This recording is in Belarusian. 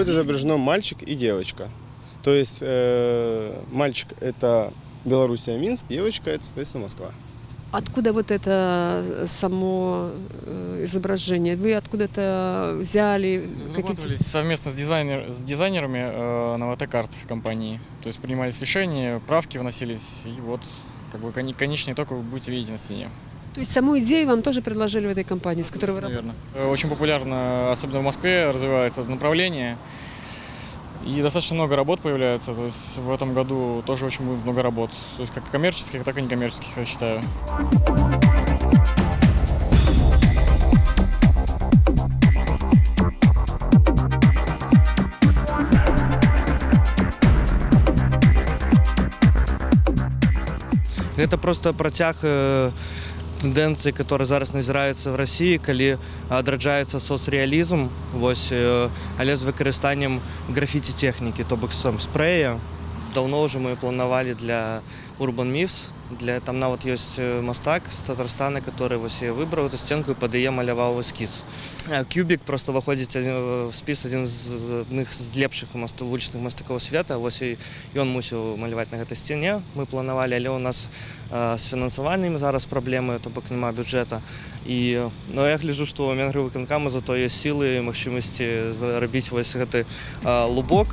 будет изображено мальчик и девочка. То есть мальчик – это Белоруссия, Минск, девочка – это, соответственно, Москва. Откуда вот это само изображение? Вы откуда-то взяли? Разрабатывались совместно с дизайнерами Новотекарт компании. То есть принимались решения, правки вносились, и вот как бы конечный итог вы будете видеть на стене. То есть саму идею вам тоже предложили в этой компании, с которой вы работаете? Наверное. Очень популярно, особенно в Москве, развивается это направление. И достаточно много работ появляется. То есть в этом году тоже очень будет много работ. То есть как коммерческих, так и некоммерческих, я считаю. Гэта просто працяг тэндэнцыі, которые зараз назіраюцца в России, калі адраджаецца соцрэалізм, але з выкарыстаннем графіці-тэхнікі, то бок спрэя. Давно уже мы планавалі для Urban Myths. Там нават ёсць мастак з Татарстана, который выбраў эту сценку і пад яе маляваў эскіз. Кубік просто выходзіць в спіс адзін з адных з лепшых вулічных мастакоў света. Ён мусіў маляваць на гэтай сцяне. Мы планавалі, але ў нас з фінансаваннем зараз праблемы, то бок няма бюджэта. Но я гляджу, што ў Менгрывыканкама зато ёсць сілы і магчымасці зрабіць гэты лубок.